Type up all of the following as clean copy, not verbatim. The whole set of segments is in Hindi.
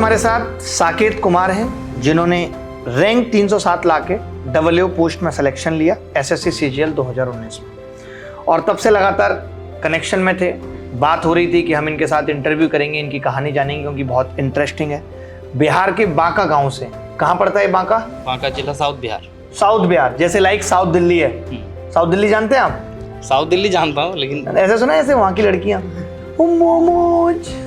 हमारे साथ साकेत कुमार हैं जिन्होंने रैंक 307 ला के डबल पोस्ट में सिलेक्शन लिया एसएससी सीजीएल 2019 में, और तब से लगातार कनेक्शन में थे। बात हो रही थी कि हम इनके साथ इंटरव्यू करेंगे, इनकी कहानी जानेंगे क्योंकि बहुत इंटरेस्टिंग है। बिहार के बांका गांव से। कहाँ पड़ता है बांका? बांका जिला साउथ बिहार। साउथ बिहार, जैसे लाइक साउथ दिल्ली है। साउथ दिल्ली जानते हैं आप? साउथ दिल्ली जानता हूँ, लेकिन ऐसे सुना है ऐसे वहाँ की लड़कियाँ मोमोज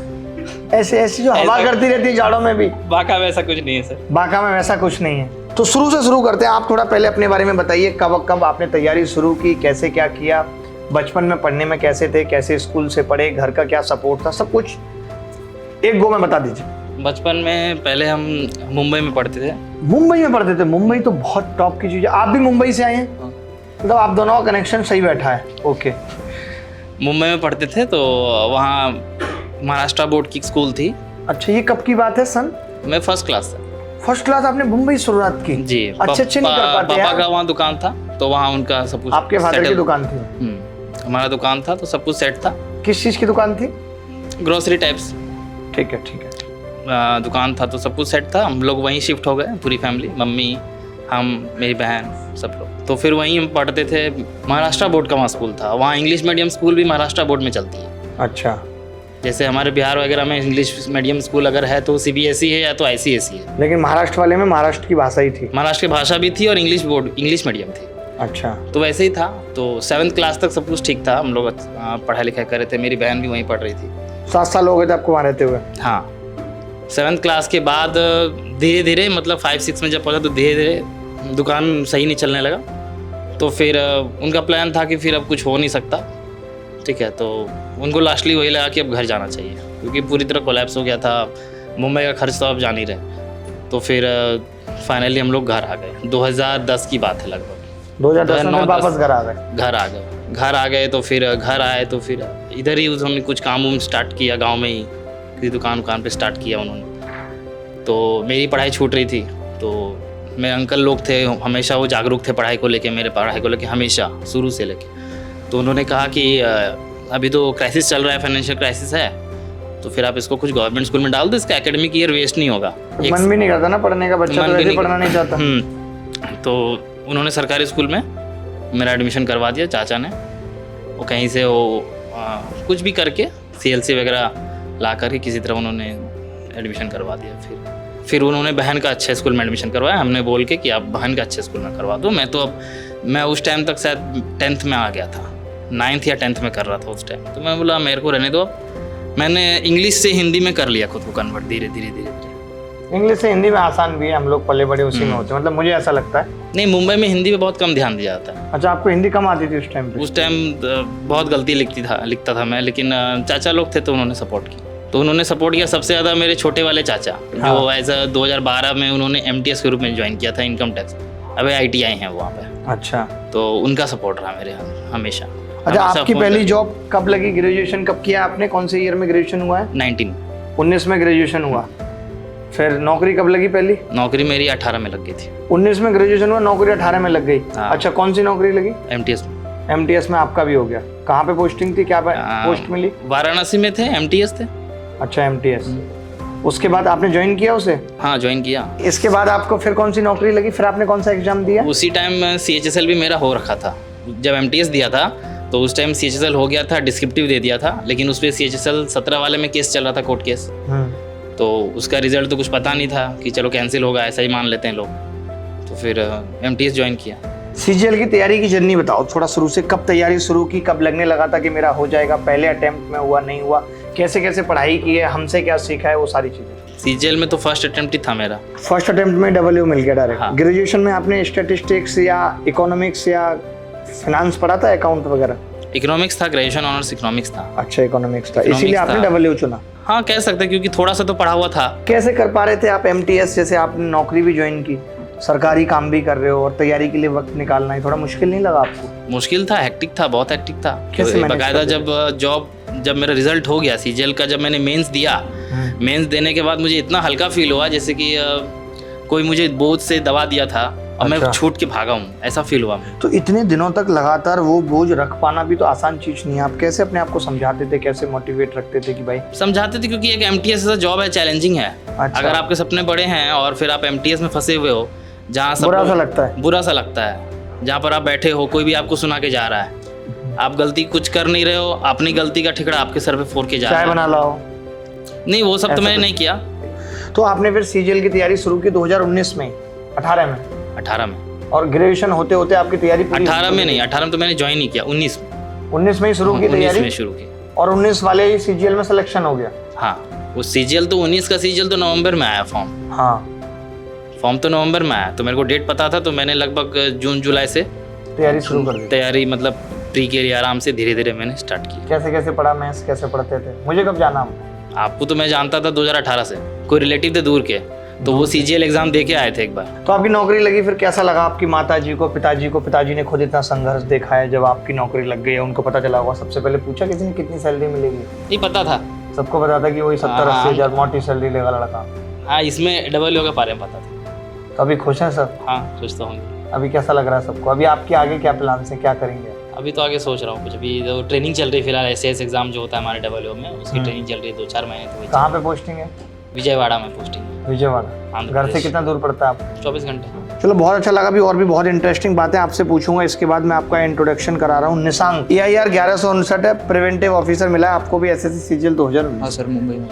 ऐसे ऐसे जो हवा करती रहती है जाड़ों में भी। बांका में ऐसा कुछ नहीं है सर। बांका में वैसा कुछ नहीं है। तो शुरू से शुरू करते हैं। आप थोड़ा पहले अपने बारे में बताइए, कब कब आपने तैयारी शुरू की, कैसे क्या किया, बचपन में पढ़ने में कैसे थे, कैसे स्कूल से पढ़े, घर का क्या सपोर्ट था, सब कुछ एक गो में बता दीजिए। बचपन में पहले हम मुंबई में पढ़ते थे। मुंबई में पढ़ते थे? मुंबई तो बहुत टॉप की चीज़ है। आप भी मुंबई से आए हैं? मतलब आप दोनों का कनेक्शन सही बैठा है। ओके। मुंबई में पढ़ते थे तो वहाँ महाराष्ट्र बोर्ड की स्कूल थी। अच्छा, ये कब की बात है सन? मैं फर्स्ट क्लास था। फर्स्ट क्लास आपने मुंबई शुरुआत की? जी। अच्छे नहीं कर पाते पापा का वहाँ दुकान था तो वहाँ उनका सब कुछ। आपके फादर की दुकान थी? हमारा दुकान था तो सब कुछ सेट था। किस चीज़ की दुकान थी? Grocery types. ठीक है ठीक है। दुकान था तो सब कुछ सेट था। हम लोग वहीं शिफ्ट हो गए, पूरी फैमिली, मम्मी, हम, मेरी बहन, सब लोग। तो फिर वहीं हम पढ़ते थे। महाराष्ट्र बोर्ड का वहाँ स्कूल था। वहाँ इंग्लिश मीडियम स्कूल भी महाराष्ट्र बोर्ड में चलती है। अच्छा। जैसे हमारे बिहार वगैरह में इंग्लिश मीडियम स्कूल अगर है तो सीबीएसई है या तो आईसीएसई है। लेकिन महाराष्ट्र वाले में महाराष्ट्र की भाषा ही थी? महाराष्ट्र की भाषा भी थी और इंग्लिश मीडियम थी। अच्छा। तो वैसे ही था। तो 7th क्लास तक सब कुछ ठीक था। हम लोग पढ़ाई लिखाई कर रहे थे। मेरी बहन भी वहीं पढ़ रही थी। 7 साल हो गए थे आपको वहाँ रहते हुए? हाँ। 7th क्लास के बाद धीरे धीरे, मतलब 5-6 में जब पढ़ा तो धीरे धीरे दुकान सही नहीं चलने लगा। तो फिर उनका प्लान था कि फिर अब कुछ हो नहीं सकता, ठीक है। तो उनको लास्टली वही लगा कि अब घर जाना चाहिए क्योंकि पूरी तरह कोलैप्स हो गया था। मुंबई का खर्च तो आप जान ही रहे। तो फिर फाइनली हम लोग घर आ गए। 2010 की बात है लगभग। 2010 में वापस घर आ गए? घर आ गए। तो फिर घर आए तो फिर इधर ही उन्होंने कुछ काम वाम स्टार्ट किया, गांव में ही किसी दुकान पे स्टार्ट किया उन्होंने। तो मेरी पढ़ाई छूट रही थी। तो मेरे अंकल लोग थे, हमेशा वो जागरूक थे पढ़ाई को लेके, मेरे पढ़ाई को लेके हमेशा, शुरू से लेके। तो उन्होंने कहा कि अभी तो क्राइसिस चल रहा है, फाइनेंशियल क्राइसिस है, तो फिर आप इसको कुछ गवर्नमेंट स्कूल में डाल दो, इसका एकेडमिक ईयर वेस्ट नहीं होगा। मन भी नहीं करता ना पढ़ने का, बच्चा तो वैसे पढ़ना नहीं चाहता। तो उन्होंने सरकारी स्कूल में मेरा एडमिशन करवा दिया चाचा ने। वो कहीं से कुछ भी करके CLC वगैरह ला करके किसी तरह उन्होंने एडमिशन करवा दिया। फिर उन्होंने बहन का अच्छे स्कूल में एडमिशन करवाया। हमने बोल के कि आप बहन का अच्छे स्कूल में करवा दो। मैं उस टाइम तक शायद 10th में आ गया था, 9th या 10th में कर रहा था उस टाइम। तो मैं बोला मेरे को रहने दो। मैंने इंग्लिश से हिंदी में कर लिया खुद को कन्वर्ट, धीरे धीरे। इंग्लिश से हिंदी में आसान भी है, हम लोग पले बड़े उसी में होते हैं, मतलब मुझे ऐसा लगता है। नहीं, मुंबई में हिंदी पे बहुत कम ध्यान दिया जाता है। अच्छा, आपको हिंदी कम आती थी उस टाइम पे? उस टाइम बहुत गलती लिखता था मैं, लेकिन चाचा लोग थे तो उन्होंने सपोर्ट किया। तो उन्होंने सपोर्ट किया सबसे ज़्यादा मेरे छोटे वाले चाचा। हाँ। जो एज 2012 में उन्होंने MTS के रूप में ज्वाइन किया था, इनकम टैक्स। अभी ITI हैं वहाँ पे। अच्छा। तो उनका सपोर्ट रहा मेरे हमेशा। अच्छा, आपकी पहली जॉब कब लगी? ग्रेजुएशन कब किया आपने? कौन से ईयर में ग्रेजुएशन हुआ है? 19 में ग्रेजुएशन हुआ। फिर नौकरी कब लगी पहली? नौकरी मेरी 18 में लग गई थी। 19 में ग्रेजुएशन हुआ, नौकरी 18 में लग गई। हाँ। अच्छा, कौन सी नौकरी लगी? MTS में आपका भी हो गया। कहाँ पे पोस्टिंग थी, क्या पोस्ट मिली? वाराणसी में थे, MTS थे। अच्छा, MTS। उसके बाद आपने ज्वाइन किया उसे? हाँ, ज्वाइन किया। इसके बाद आपको फिर कौन सी नौकरी लगी? फिर आपने कौन सा एग्जाम दिया? उसी टाइम CHSL भी मेरा हो रखा था। जब MTS दिया था तो उस टाइम CHSL हो गया था, डिस्क्रिप्टिव दे दिया था, लेकिन उस पर CHSL 17 वाले में केस चल रहा था, कोर्ट केस। तो उसका रिजल्ट तो कुछ पता नहीं था कि चलो कैंसिल होगा, ऐसा ही मान लेते हैं लोग। तो फिर MTS ज्वाइन किया। CGL की तैयारी की जर्नी बताओ थोड़ा, शुरू से कब तैयारी शुरू की, कब लगने लगा था कि मेरा हो जाएगा? पहले अटेम्प्ट में हुआ, नहीं हुआ? कैसे कैसे पढ़ाई की है, हमसे क्या सीखा है, वो सारी चीज़ें। CGL में तो फर्स्ट अटेम्प्ट ही था मेरा। फर्स्ट अटेम्प्ट में डबल मिल गया डायरेक्ट? हाँ। ग्रेजुएशन में आपने स्टैटिस्टिक्स या इकोनॉमिक्स या फाइनेंस पढ़ा था, अकाउंट वगैरह? इकोनॉमिक्स था, ग्रेजुएशन ऑनर्स इकोनॉमिक्स था। अच्छा, इकोनॉमिक्स था, इसीलिए आपने डबल चुना? हाँ, कह सकते हैं, क्योंकि थोड़ा सा तो पढ़ा हुआ था। कैसे कर पा रहे थे आप MTS? जैसे आपने नौकरी भी ज्वाइन की, सरकारी काम भी कर रहे हो, और तैयारी के लिए वक्त निकालना ही थोड़ा मुश्किल नहीं लगा आपको? मुश्किल था, हेक्टिक था, बहुत हेक्टिक था। बकायदा जब मेरा रिजल्ट हो गया CGL का, जब मैंने मेंस दिया, मेंस देने के बाद मुझे इतना हल्का फील हुआ जैसे कि कोई मुझे बोझ से दबा दिया था और मैं अच्छा। छूट के भागा हूँ, ऐसा फील हुआ मुझे। तो इतने दिनों तक लगातार वो बोझ रख पाना भी तो आसान चीज नहीं है। आप कैसे अपने आप को समझाते थे, कैसे मोटिवेट रखते थे कि भाई? समझाते थे क्योंकि एक एमटीएस ऐसा जॉब है, चैलेंजिंग है। अच्छा। अगर आपके सपने बड़े हैं और फिर आप एमटीएस में फंसे हुए हो, जहाँ सब बुरा सा लगता है। बुरा सा लगता है, जहाँ पर आप बैठे हो, कोई भी आपको सुना के जा रहा है, आप गलती कुछ कर नहीं रहे हो, अपनी गलती का ठिकड़ा आपके सर पे फोड़ के जा रहा चाय है। बना लाओ। नहीं, वो सब तो ऐसा मैंने कुछ? नहीं किया। तो आपने फिर सीजीएल की तैयारी शुरू की 2019 में, 18 में, 18 में, और ग्रेजुएशन होते होते आपकी तैयारी पूरी? 18 में नहीं, 18 में तो मैंने ज्वाइन नहीं किया, 19 में। 19 में ही शुरू की 19 तैयारी, में शुरू की। और 19 वाले ही सीजीएल में सिलेक्शन हो गया? हाँ, वो सीजीएल तो 19 का सीजीएल तो नवंबर में आया फॉर्म। हाँ, फॉर्म तो नवंबर में आया, तो मेरे को डेट पता था, तो मैंने लगभग जून जुलाई से तैयारी शुरू कर दी। तैयारी मतलब प्री के लिए आराम से धीरे धीरे मैंने स्टार्ट की। कैसे कैसे पढ़ा मैथ्स, कैसे पढ़ते थे? मुझे कब जाना? आपको तो मैं जानता था 2018 से, कोई रिलेटिव थे दूर के, तो वो सीजीएल एग्जाम दे के आए थे एक बार। तो आपकी नौकरी लगी, फिर कैसा लगा आपकी माताजी को, पिताजी को? पिताजी ने खुद इतना संघर्ष देखा है, जब आपकी नौकरी लग गई है उनको पता चला होगा, सबसे पहले पूछा किसी ने कितनी सैलरी मिलेगी? नहीं पता था। सबको पता था कि वही 70-80 हजार मोटी सैलरी लेगा लड़का। हाँ, इसमें डबल के बारे में पता था। तो अभी खुश हैं सब? हाँ, सोचता हूँ। अभी कैसा लग रहा है सबको? अभी आपके आगे क्या प्लान है, क्या करेंगे? अभी तो आगे सोच रहा हूँ कुछ। अभी तो ट्रेनिंग चल रही है फिलहाल, एसएस एग्जाम जो होता है हमारे डबल में, उसकी ट्रेनिंग चल रही है 2-4 महीने। तो कहाँ पे पोस्टिंग है? विजयवाड़ा में पोस्टिंग है। विजयवाड़ा। आंध्र घर से प्रदेश। कितना दूर पड़ता है आपको? 24 घंटे। चलो, बहुत अच्छा लगा। भी और भी बहुत इंटरेस्टिंग बातें आपसे पूछूंगा, इसके बाद मैं आपका इंट्रोडक्शन करा रहा हूँ। निशांक, EIR 1159 है, प्रिवेंटिव ऑफिसर मिला है आपको भी, SSC सीजीएल 2019। हाँ सर, मुंबई में।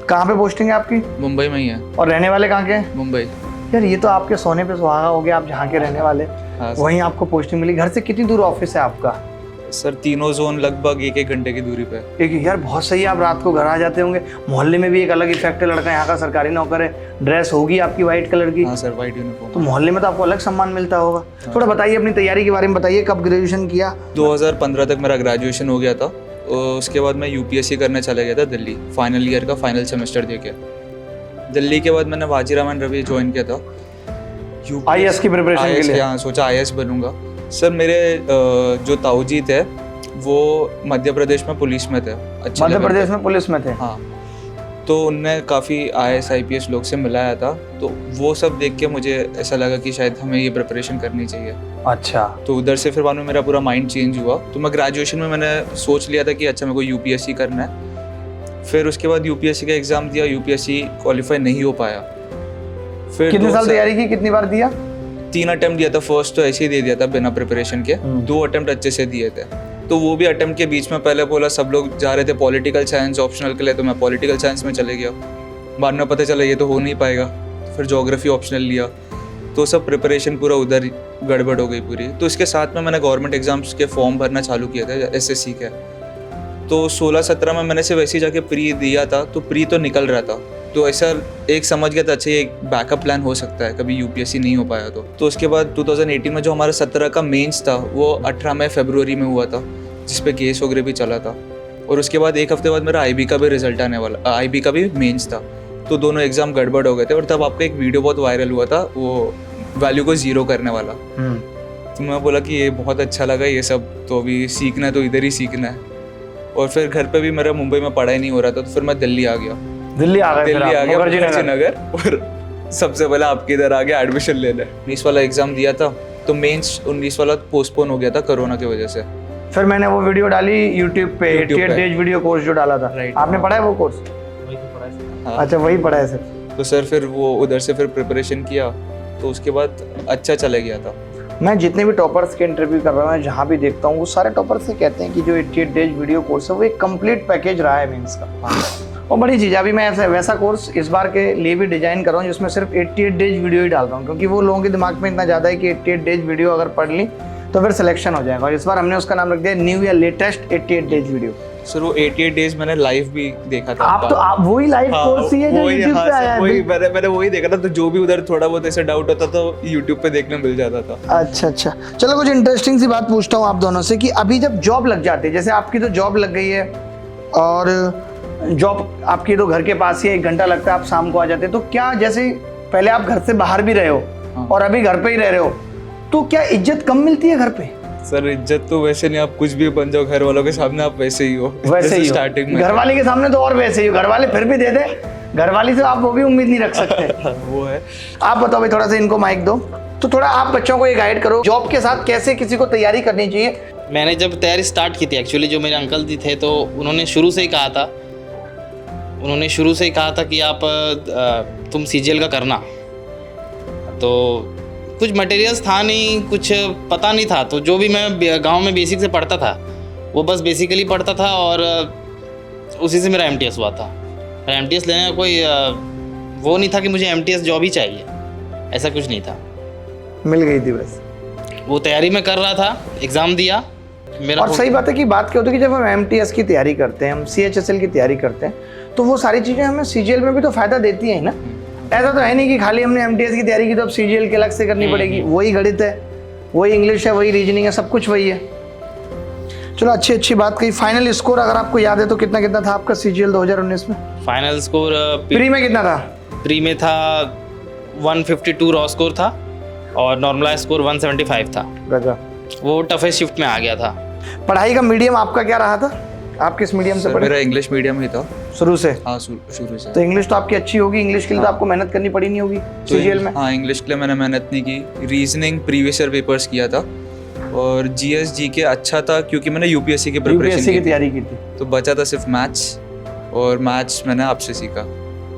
कहाँ पे पोस्टिंग है आपकी? मुंबई में ही है। और रहने वाले कहाँ के हैं? मुंबई। यार, ये तो आपके सोने पे सुहागा हो गया, आप जहाँ के रहने वाले हाँ सर। वहीं आपको पोस्टिंग मिली। घर से कितनी दूर ऑफिस है आपका? सर तीनों जोन लगभग 1-1 घंटे की दूरी पे। एक यार बहुत सही है, आप रात को घर आ जाते होंगे। मोहल्ले में भी एक अलग इफेक्ट है, लड़का यहाँ का सरकारी नौकर है, ड्रेस होगी आपकी वाइट कलर की, हाँ सर, वाइट यूनिफॉर्म। तो मोहल्ले में तो आपको अलग सम्मान मिलता होगा। थोड़ा बताइए अपनी तैयारी के बारे में, बताइए कब ग्रेजुएशन किया? 2015 तक मेरा ग्रेजुएशन हो गया था। उसके बाद मैं यूपीएससी करने चला गया था दिल्ली, फाइनल ईयर का फाइनल सेमेस्टर दे के। दिल्ली के बाद मैंने वाजीरामन रवि ज्वाइन किया था IAS की प्रिपरेशन के लिए? हाँ, सोचा IAS बनूंगा। सर मेरे जो ताऊजी थे वो मध्य प्रदेश में पुलिस में थे, अच्छे मध्य level पे। प्रदेश में पुलिस में थे? हाँ, तो उनने काफ़ी IAS IPS लोग से मिलाया था, तो वो सब देख के मुझे ऐसा लगा कि शायद हमें ये प्रिपरेशन करनी चाहिए। अच्छा। तो उधर से फिर बाद में मेरा पूरा माइंड चेंज हुआ। तो मैं ग्रेजुएशन में मैंने सोच लिया था कि अच्छा मेरे को यूपीएससी करना है। फिर उसके बाद यूपीएससी का एग्ज़ाम दिया, यूपीएससी क्वालिफाई नहीं हो पाया। फिर कितने साल तैयारी की, कितनी बार दिया? 3 अटेम्प्ट दिया था। फर्स्ट तो ऐसे ही दे दिया था बिना प्रिपरेशन के। 2 अटेम्प्ट अच्छे से दिए थे। तो वो भी अटेम्प्ट के बीच में पहले बोला, सब लोग जा रहे थे पॉलिटिकल साइंस ऑप्शनल के लिए, तो मैं पॉलिटिकल साइंस में चले गया। बाद में पता चला ये तो हो नहीं पाएगा, फिर ज्योग्राफी ऑप्शनल लिया। तो सब प्रिपरेशन पूरा उधर गड़बड़ हो गई पूरी। तो इसके साथ में मैंने गवर्नमेंट एग्जाम्स के फॉर्म भरना चालू किया था, SSC के। तो 16-17 में मैंने सिर्फ ऐसे ही जाके प्री दिया था, तो प्री तो निकल रहा था। तो ऐसा एक समझ गया था, अच्छा ये एक बैकअप प्लान हो सकता है कभी यूपीएससी नहीं हो पाया तो उसके बाद 2018 में जो हमारा 17 का मेंस था वो 18 फरवरी में हुआ था, जिस पे केस वगैरह भी चला था। और उसके बाद 1 हफ्ते बाद मेरा IB का भी रिजल्ट आने वाला, IB का भी मेंस था। तो दोनों एग्जाम गड़बड़ हो गए थे। और तब आपका एक वीडियो बहुत वायरल हुआ था, वो वैल्यू को 0 करने वाला। तो मैं बोला कि ये बहुत अच्छा लगा ये सब, तो अभी सीखना है तो इधर ही सीखना है। और फिर घर पे भी मेरा मुंबई में पढ़ाई नहीं हो रहा था, तो फिर मैं दिल्ली आ गया। दिल्ली आ गए? मुखर्जी नगर। और सबसे पहले आपके इधर आ गया एडमिशन लेने। 19 वाला एग्जाम दिया था, तो मेंस 19 वाला पोस्टपोन हो गया था कोरोना की वजह से। फिर मैंने वो वीडियो डाली यूट्यूब पे, 88 डेज वीडियो कोर्स जो डाला था। आपने पढ़ा है वो कोर्स? हाँ। अच्छा, वही पढ़ा है सर। तो सर फिर वो उधर से फिर प्रिपरेशन किया, तो उसके बाद अच्छा चला गया था। मैं जितने भी टॉपर्स के इंटरव्यू कर रहा हूँ, जहाँ भी देखता हूँ, वो सारे टॉपर्स से कहते हैं कि जो 88 डेज वीडियो कोर्स है वो एक कंप्लीट पैकेज रहा है मेंस का। और बड़ी चीज़, अभी मैं ऐसा वैसा कोर्स इस बार के लिए भी डिजाइन कर रहा हूँ जिसमें सिर्फ 88 डेज वीडियो ही डाल रहा हूँ, क्योंकि वो लोगों के दिमाग में इतना ज़्यादा है कि 88 डेज वीडियो अगर पढ़ ली तो फिर सिलेक्शन हो जाएगा। और इस बार हमने उसका नाम रख दिया न्यू या लेटेस्ट 88 डेज वीडियो। सर वो 88 डेज मैंने लाइव भी देखा था। आप वही लाइव कोर्स ही है जो यूट्यूब पे आया है? वही मैंने वही देखा था। तो जो भी उधर थोड़ा बहुत ऐसा डाउट होता तो यूट्यूब पे देखने मिल जाता था। अच्छा, चलो कुछ इंटरेस्टिंग सी बात पूछता हूँ आप दोनों से कि अभी जब जॉब लग जाती है, जैसे आपकी तो जॉब लग गई है और जॉब आपकी तो घर के पास ही है, 1 घंटा लगता है, आप शाम को आ जाते हैं, तो क्या जैसे पहले आप घर से बाहर भी रहे हो और अभी घर पे ही रह रहे हो, तो क्या इज्जत कम मिलती है घर पे? सर इज्जत तो वैसे नहीं, आप कुछ भी बन जाओ घर वालों के सामने आप वैसे ही हो। वैसे ही स्टार्टिंग में घर वाले के सामने तो और वैसे ही हो, घर वाले फिर भी दे दे, घर वाली से आप वो भी उम्मीद नहीं रख सकते। वो है। आप बताओ भाई, थोड़ा सा इनको माइक दो। तो थोड़ा आप बच्चों को ये गाइड करो, जॉब के साथ कैसे किसी को तैयारी करनी चाहिए। मैंने जब तैयारी स्टार्ट की थी एक्चुअली, जो मेरे अंकल जी थे तो उन्होंने शुरू से ही कहा था कि आप तुम सीजीएल का करना। तो कुछ मटेरियल्स था नहीं, कुछ पता नहीं था, तो जो भी मैं गांव में बेसिक से पढ़ता था वो बस बेसिकली पढ़ता था और उसी से मेरा एमटीएस हुआ था। एमटीएस लेने का कोई वो नहीं था कि मुझे एमटीएस जॉब ही चाहिए, ऐसा कुछ नहीं था, मिल गई थी बस। वो तैयारी में कर रहा था, एग्ज़ाम दिया मेरा। और सही बात है कि बात क्या होती है कि जब हम एमटीएस की तैयारी करते हैं, हम सीएचएसएल की तैयारी करते हैं, तो वो सारी चीज़ें हमें सीजीएल में भी तो फ़ायदा देती हैं ना। ऐसा तो है नहीं कि खाली हमने एमटीएस की तैयारी की तो अब सीजीएल के अलग से करनी पड़ेगी। वही गणित है, वही इंग्लिश है, वही रीजनिंग है, सब कुछ वही है। चलो अच्छी बात कही। फाइनल स्कोर अगर आपको याद है तो कितना था आपका सीजीएल 2019 में? फाइनल स्कोर प्री में कितना था? प्री में था 152 रॉ स्कोर था और नॉर्मलाइज स्कोर 175 था। गजब। वो टफेस्ट शिफ्ट में आ गया था। पढ़ाई का मीडियम आपका क्या रहा था? आप किस मीडियम से पढ़े? मेरा इंग्लिश मीडियम ही था शुरू से। हाँ शुरू से। तो इंग्लिश तो आपकी अच्छी होगी, इंग्लिश के लिए तो आपको मेहनत करनी पड़ी नहीं होगी सीजीएल में? हाँ, इंग्लिश के लिए मैंने मेहनत नहीं की। रीजनिंग प्रीवियस ईयर पेपर्स किया था और जीएस जीके अच्छा था क्योंकि मैंने यूपीएससी की प्रिपरेशन की तैयारी की थी। तो बचा था सिर्फ मैथ्स, और मैथ्स मैंने आपसे सीखा।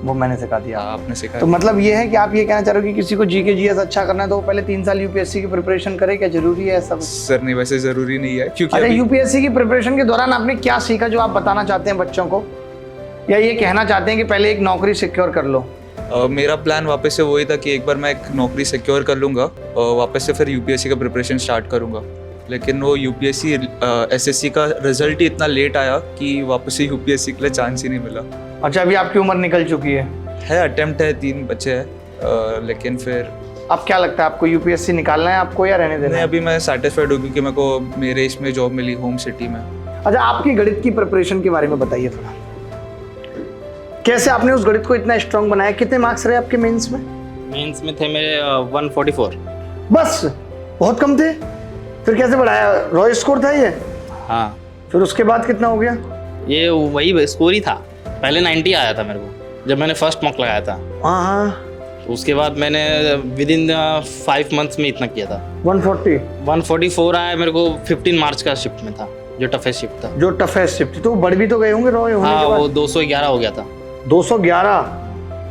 वो मैंने सिखा दिया। आपने सिखाया। तो मतलब ये है कि आप ये कहना चाह रहे हो कि किसी को जीके जीएस अच्छा करना है तो वो पहले 3 साल यूपीएससी की प्रिपरेशन करे? क्या जरूरी है ऐसा? सर नहीं, वैसे जरूरी नहीं है क्योंकि अच्छा, यूपीएससी की प्रिपरेशन के दौरान आपने क्या सीखा जो आप बताना चाहते हैं बच्चों को, या ये कहना चाहते हैं कि पहले एक नौकरी सिक्योर कर लो? मेरा प्लान वापस से वही था कि एक बार मैं एक नौकरी सिक्योर कर लूँगा और वापस से फिर यूपीएससी का प्रिपरेशन स्टार्ट करूँगा। लेकिन वो यूपीएससी एसएससी का रिजल्ट ही इतना लेट आया कि वापस से यूपीएससी के लिए चांस ही नहीं मिला। अच्छा, अभी आपकी उम्र निकल चुकी है? अटेम्प्ट है, 3 बच्चे हैं, लेकिन फिर अब क्या लगता है आपको, यूपीएससी निकालना है आपको या रहने देना है? अभी मैं सेटिस्फाइड हूँ क्योंकि मेरे को मेरे इसमें जॉब मिली होम सिटी में। अच्छा, आपकी गणित की प्रिपरेशन के बारे में बताइए थोड़ा। कैसे आपने उस गणित को इतना स्ट्रांग बनाया? कितने मार्क्स रहे आपके मेंस में? मेंस में थे मेरे 144। बस? बहुत कम थे? फिर कैसे बढ़ाया? रॉ स्कोर था ये? हाँ। फिर उसके बाद कितना हो गया? ये वही स्कोर ही था। पहले 90 आया था मेरे को जब मैंने फर्स्ट मॉक लगाया था। हाँ। तो उसके बाद मैंने विद इन 5 मंथ्स में इतना किया था। 144 आया मेरे को 15 मार्च का शिफ्ट में था, जो टफेस्ट शिफ्ट था। जो टफेस्ट शिफ्ट थी, तो बढ़ भी तो गए होंगे रॉ होने के बाद? वो 211 हो गया था। 211?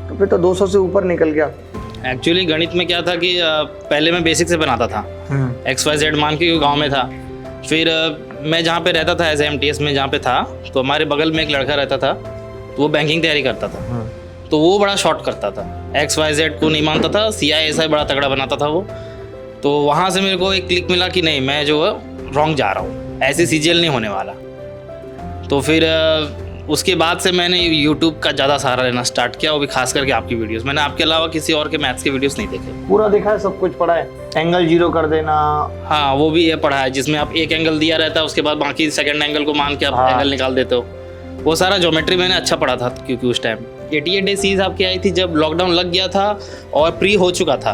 तो फिर तो 200 से ऊपर निकल गया। एक्चुअली गणित में क्या था कि पहले मैं बेसिक से बनाता था, XYZ मान के गांव में था। फिर मैं जहाँ पे रहता था एज एमटीएस में जहाँ पे था, तो हमारे बगल में एक लड़का रहता था, तो वो बैंकिंग तैयारी करता था। तो वो बड़ा शॉर्ट करता था, XYZ को नहीं मानता था, CISI बड़ा तगड़ा बनाता था वो। तो वहाँ से मेरे को एक क्लिक मिला कि नहीं, मैं जो है रॉन्ग जा रहा हूँ, ऐसे सीजीएल नहीं होने वाला। तो फिर उसके बाद से मैंने यूट्यूब का ज़्यादा सहारा लेना स्टार्ट किया, वो भी खास करके आपकी वीडियोस। मैंने आपके अलावा किसी और के मैथ्स के वीडियोस नहीं देखे। पूरा देखा है, सब कुछ पढ़ा है? एंगल 0 कर देना? हाँ, वो भी ये पढ़ा है, जिसमें आप एक एंगल दिया रहता है, उसके बाद बाकी सेकंड एंगल को मान के आप एंगल निकाल देते हो। वो सारा ज्योमेट्री मैंने अच्छा पढ़ा था क्योंकि उस टाइम 88 डे सीरीज आपकी आई थी जब लॉकडाउन लग गया था और प्री हो चुका था।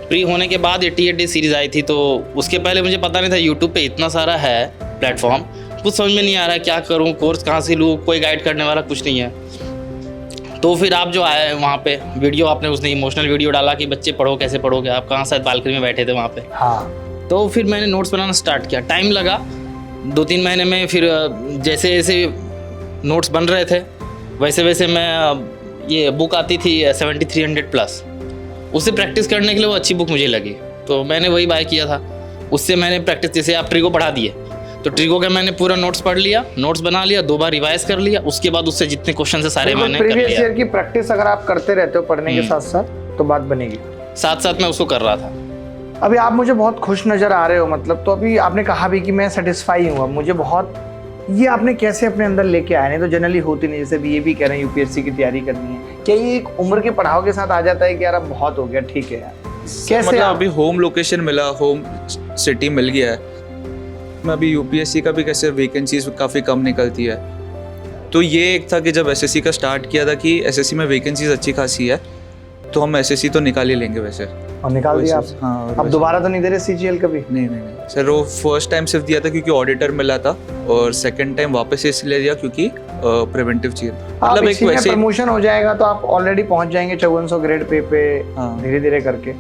प्री होने के बाद 88 डे सीरीज आई थी। तो उसके पहले मुझे पता नहीं था यूट्यूब पे इतना सारा है प्लेटफॉर्म, कुछ समझ में नहीं आ रहा है क्या करूँ, कोर्स कहाँ से लूँ, कोई गाइड करने वाला कुछ नहीं है। तो फिर आप जो आए वहाँ पे वीडियो, आपने उसने इमोशनल वीडियो डाला कि बच्चे पढ़ो, कैसे पढ़ोगे आप, कहाँ शायद बालकनी में बैठे थे वहाँ पे। हाँ। तो फिर मैंने नोट्स बनाना स्टार्ट किया, टाइम लगा 2-3 महीने में। फिर जैसे जैसे नोट्स बन रहे थे वैसे वैसे मैं, ये बुक आती थी 7300+, उससे प्रैक्टिस करने के लिए वो अच्छी बुक मुझे लगी, तो मैंने वही बाय किया था। उससे मैंने प्रैक्टिस, जैसे आप ट्रिगो पढ़ा दिए तो ट्रिगो का मैंने पूरा नोट्स पढ़ लिया, नोट्स बना लिया, 2 बार रिवाइज कर लिया, उसके बाद उससे जितने क्वेश्चन है सारे मैंने कर लिया। प्रीवियस ईयर की प्रैक्टिस अगर आप करते रहते हो पढ़ने के साथ साथ तो बात बनेगी। साथ साथ मैं उसको कर रहा था। अभी आप मुझे बहुत खुश नज़र आ रहे हो, मतलब तो अभी आपने कहा भी कि मैं सेटिस्फाई हूँ, अब मुझे बहुत, ये आपने कैसे अपने अंदर लेके आए? नहीं तो जनरली होती नहीं, जैसे ये भी कह रहे हैं यूपीएससी की तैयारी करनी है, क्या ये एक उम्र के पड़ाव के साथ आ जाता है कि यार अब बहुत हो गया, ठीक है यार? कैसे मतलब अभी होम लोकेशन मिला, होम सिटी मिल गया है, मैं अभी यूपीएससी का भी कैसे वैकेंसीज काफ़ी कम निकलती है। तो ये एक था कि जब एसएससी का स्टार्ट किया था कि एसएससी में वैकेंसीज अच्छी खासी है, तो हम एसएससी तो निकाल ही लेंगे वैसे। और निकाल दिया आप? हाँ। अब दोबारा तो नहीं दे रहे सीजीएल कभी? नहीं सर, वो फर्स्ट टाइम सिर्फ दिया था क्योंकि ऑडिटर मिला था, और सेकंड टाइम वापस इसलिए दिया क्योंकि प्रिवेंटिव चाहिए। मतलब एक वैसे प्रमोशन हो जाएगा तो आप ऑलरेडी पहुंच जाएंगे 5400 ग्रेड पे धीरे धीरे करके।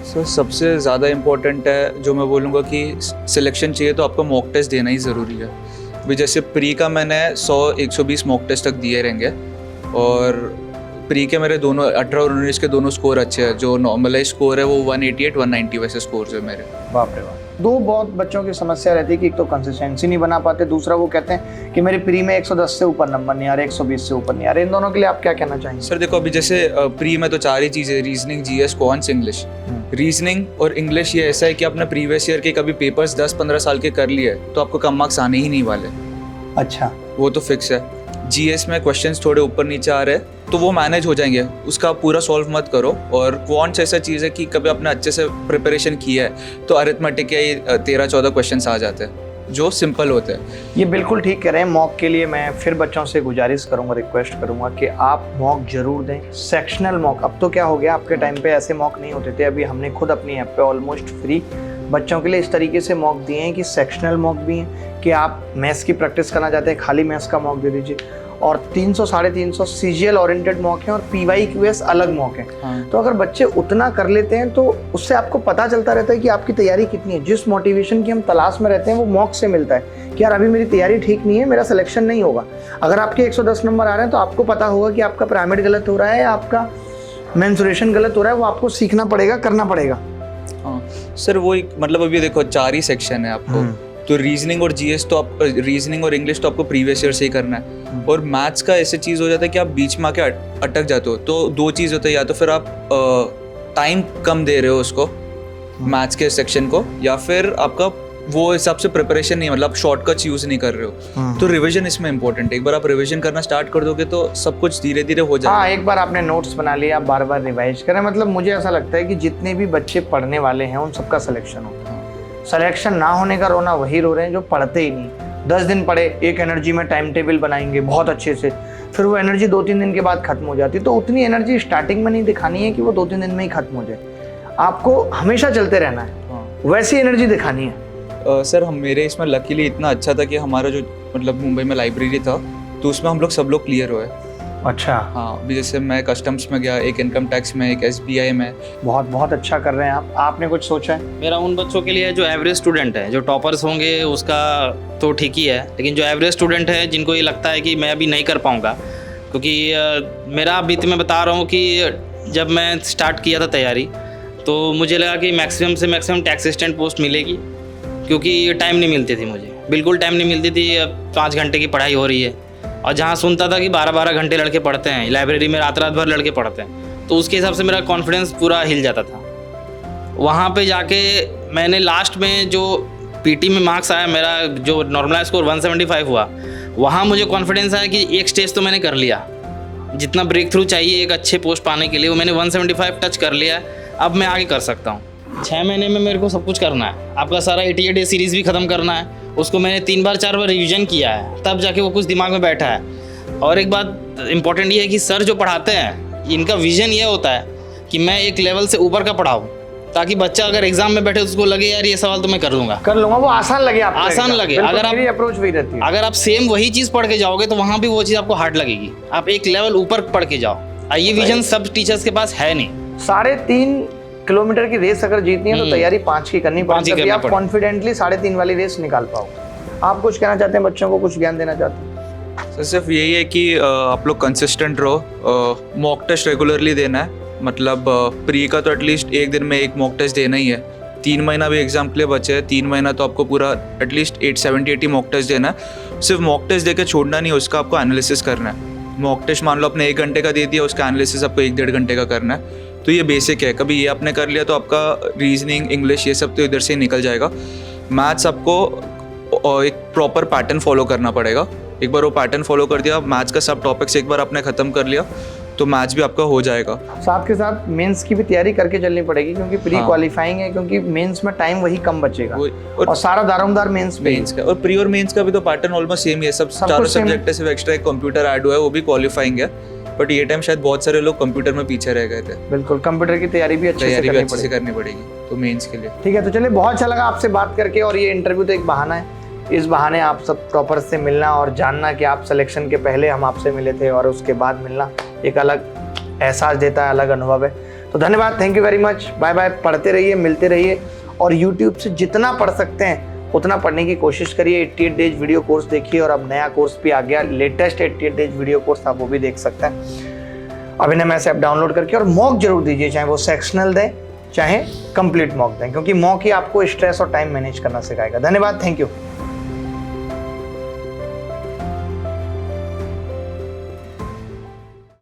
सर सबसे ज़्यादा इम्पोर्टेंट है जो मैं बोलूँगा कि सिलेक्शन चाहिए तो आपको मॉक टेस्ट देना ही ज़रूरी है। अभी जैसे प्री का मैंने 100-120 मॉक टेस्ट तक दिए रहेंगे और प्री के मेरे दोनों 18 और 19 के दोनों स्कोर अच्छे हैं। जो नॉर्मलाइज स्कोर है वो 188-190 वैसे स्कोर्स है मेरे। बाप रे बाप। दो बहुत बच्चों की समस्या रहती है कि एक तो कंसिस्टेंसी नहीं बना पाते, दूसरा वो कहते हैं कि मेरे प्री में 110 से ऊपर नंबर नहीं आ रहे, 120 से ऊपर नहीं आ रहे। इन दोनों के लिए आप क्या कहना चाहेंगे? सर देखो अभी जैसे प्री में तो 4 ही चीज़ें, reasoning, GS, quants, English. Reasoning और इंग्लिश ये ऐसा है कि आपने प्रीवियस ईयर के कभी पेपर्स 10-15 साल के कर लिए तो आपको कम मार्क्स आने ही नहीं वाले। अच्छा, वो तो फिक्स है। जीएस में क्वेश्चंस थोड़े ऊपर नीचे आ रहे हैं तो वो मैनेज हो जाएंगे, उसका पूरा सॉल्व मत करो। और क्वांट्स ऐसा चीज़ है कि कभी आपने अच्छे से प्रिपरेशन किया है तो अरिथमेटिक के 13-14 क्वेश्चंस आ जाते हैं जो सिंपल होते हैं। ये बिल्कुल ठीक कह रहे हैं। मॉक के लिए मैं फिर बच्चों से गुजारिश करूंगा, रिक्वेस्ट करूंगा कि आप मॉक जरूर दें। सेक्शनल मॉक, अब तो क्या हो गया, आपके टाइम पे ऐसे मॉक नहीं होते थे। अभी हमने खुद अपनी ऐप पे ऑलमोस्ट फ्री बच्चों के लिए इस तरीके से मॉक दिए हैं कि सेक्शनल मॉक भी हैं कि आप मैथ्स की प्रैक्टिस करना चाहते हैं, खाली मैथ्स का मॉक दे दीजिए। और 300-350 सीजीएल ओरिएंटेड मॉक हैं और पीवाईक्यूएस अलग मॉक हैं। हाँ। तो अगर बच्चे उतना कर लेते हैं तो उससे आपको पता चलता रहता है कि आपकी तैयारी कितनी है। जिस मोटिवेशन की हम तलाश में रहते हैं वो मॉक से मिलता है कि यार अभी मेरी तैयारी ठीक नहीं है, मेरा सिलेक्शन नहीं होगा। अगर आपके 110 नंबर आ रहे हैं तो आपको पता होगा कि आपका पिरामिड गलत हो रहा है या आपका मेंसुरेशन गलत हो रहा है, वो आपको सीखना पड़ेगा, करना पड़ेगा। हाँ सर वो एक मतलब अभी देखो 4 ही सेक्शन है आपको, तो रीजनिंग और जीएस तो आप रीजनिंग और इंग्लिश तो आपको प्रीवियस ईयर से ही करना है। और मैथ्स का ऐसे चीज़ हो जाता है कि आप बीच में आके अटक जाते हो। तो 2 चीज़ होता है, या तो फिर आप टाइम कम दे रहे हो उसको मैथ्स के सेक्शन को, या फिर आपका वो हिसाब से प्रिपरेशन नहीं है, मतलब शॉर्टकट्स यूज़ नहीं कर रहे हो। तो रिवीजन इसमें इंपॉर्टेंट है। एक बार आप रिवीजन करना स्टार्ट कर दोगे तो सब कुछ धीरे धीरे हो जाएगा। हाँ, एक बार आपने नोट्स बना लिया, आप बार बार रिवाइज करें। मतलब मुझे ऐसा लगता है कि जितने भी बच्चे पढ़ने वाले हैं उन सबका सिलेक्शन होता है। सिलेक्शन ना होने का रोना वही रो रहे हैं जो पढ़ते ही नहीं। 10 दिन पढ़े, एक एनर्जी में टाइम टेबल बनाएंगे बहुत अच्छे से, फिर वो एनर्जी 2-3 दिन के बाद खत्म हो जाती है। तो उतनी एनर्जी स्टार्टिंग में नहीं दिखानी है कि वो 2-3 दिन में ही खत्म हो जाए। आपको हमेशा चलते रहना है, वैसी एनर्जी दिखानी है। सर हम मेरे इसमें लकीली इतना अच्छा था कि हमारा जो मतलब मुंबई में लाइब्रेरी था तो उसमें हम लोग सब लोग क्लियर हुए। अच्छा, हाँ अभी जैसे मैं कस्टम्स में गया, एक इनकम टैक्स में, एक एसबीआई में। बहुत बहुत अच्छा कर रहे हैं आप। आपने कुछ सोचा है? मेरा उन बच्चों के लिए जो एवरेज स्टूडेंट है, जो टॉपर्स होंगे उसका तो ठीक ही है, लेकिन जो एवरेज स्टूडेंट है जिनको ये लगता है कि मैं अभी नहीं कर पाऊँगा, क्योंकि मेरा अभी तो मैं बता रहा हूँ कि जब मैं स्टार्ट किया था तैयारी तो मुझे लगा कि मैक्सिमम से मैक्सिमम टैक्स असिस्टेंट पोस्ट मिलेगी, क्योंकि टाइम नहीं मिलती थी मुझे, बिल्कुल टाइम नहीं मिलती थी। 5 घंटे की पढ़ाई हो रही है और जहाँ सुनता था कि 12-12 घंटे लड़के पढ़ते हैं, लाइब्रेरी में रात रात भर लड़के पढ़ते हैं, तो उसके हिसाब से मेरा कॉन्फिडेंस पूरा हिल जाता था। वहाँ पे जाके मैंने लास्ट में जो पीटी में मार्क्स आया, मेरा जो नॉर्मलाइज स्कोर 175 हुआ, वहाँ मुझे कॉन्फिडेंस आया कि एक स्टेज तो मैंने कर लिया। जितना ब्रेक थ्रू चाहिए एक अच्छे पोस्ट पाने के लिए वो मैंने 175 टच कर लिया है। अब मैं आगे कर सकता हूँ। 6 महीने में मेरे को सब कुछ करना है। आपका सारा 88 डे सीरीज़ भी ख़त्म करना है, उसको मैंने 3-4 बार रिवीजन किया है, तब जाके वो कुछ दिमाग में बैठा है। और एक बात इंपॉर्टेंट ये है कि सर जो पढ़ाते हैं इनका विजन ये होता है कि मैं एक लेवल से ऊपर का पढ़ाऊँ, ताकि बच्चा अगर एग्जाम में बैठे तो उसको लगे यार ये सवाल तो मैं कर लूँगा, वो आसान लगे आपको, आसान लगे। अगर आप अप्रोच वही रहती है। अगर आप सेम वही चीज़ पढ़ के जाओगे तो वहाँ भी वो चीज़ आपको हार्ड लगेगी। आप एक लेवल ऊपर पढ़ के जाओ। ये विजन सब टीचर्स के पास है नहीं। 3.5 किलोमीटर की रेस अगर जीतनी है तो तैयारी 5 की करनी पड़ती है। आप कॉन्फिडेंटली 3.5 वाली रेस निकाल पाओगे। आप कुछ कहना चाहते हैं, बच्चों को कुछ ज्ञान देना चाहते हैं? सर सिर्फ यही है कि आप लोग कंसिस्टेंट रहो, मॉक टेस्ट रेगुलरली देना है। मतलब प्री का तो एटलीस्ट एक दिन में एक मॉक टेस्ट देना ही है। 3 महीना भी एग्जाम के लिए बचे है, 3 महीना तो आपको पूरा एटलीस्ट 70-80 मॉक टेस्ट देना है। सिर्फ मॉक टेस्ट देकर छोड़ना नहीं, उसका आपको एनालिसिस करना है। मॉक टेस्ट मान लो आपने 1 घंटे का दे दिया, उसका एनालिसिस आपको 1-1.5 घंटे का करना है। तो ये बेसिक है। कभी ये आपने कर लिया तो आपका रीजनिंग, इंग्लिश ये सब तो इधर से ही निकल जाएगा। मैथ्स आपको एक प्रॉपर पैटर्न फॉलो करना पड़ेगा। एक बार वो पैटर्न फॉलो कर दिया, मैथ्स का सब टॉपिक्स एक बार आपने ख़त्म कर लिया तो मैथ्स भी आपका हो जाएगा। साथ के साथ मेंस की भी तैयारी करके चलनी पड़ेगी, क्योंकि प्री क्वालिफाइंग है, क्योंकि मेंस में टाइम वही कम बचेगा और सारा दारोमदार मेंस का। और प्री और मेंस का भी तो पैटर्न ऑलमोस्ट सेम ही है। सब चारों सब्जेक्ट है, सिर्फ एक्स्ट्रा एक कंप्यूटर ऐड हुआ है, वो भी क्वालिफाइंग है। बट ये टाइम शायद बहुत सारे लोग कंप्यूटर में पीछे रह गए थे। बिल्कुल, कंप्यूटर की तैयारी भी अच्छे से करनी पड़ेगी तो मेंस के लिए। ठीक है, तो चलिए, बहुत अच्छा लगा आपसे बात करके। और ये इंटरव्यू तो एक बहाना है, इस बहाने आप सब टॉपर से मिलना और जानना कि आप सिलेक्शन के पहले हम आपसे मिले थे और उसके बाद मिलना एक अलग एहसास देता है, अलग अनुभव है। तो धन्यवाद, thank you very much, bye bye. पढ़ते रहिए, मिलते रहिए और यूट्यूब से जितना पढ़ सकते हैं उतना पढ़ने की कोशिश करिए। 88 डेज वीडियो कोर्स देखिए और अब नया कोर्स भी आ गया, लेटेस्ट 88 डेज वीडियो कोर्स, आप वो भी देख सकते हैं अभिनय से ऐप डाउनलोड करके। और मॉक जरूर दीजिए, चाहे वो सेक्शनल दें चाहे कंप्लीट मॉक दें, क्योंकि मॉक ही आपको स्ट्रेस और टाइम मैनेज करना सिखाएगा। धन्यवाद, थैंक यू।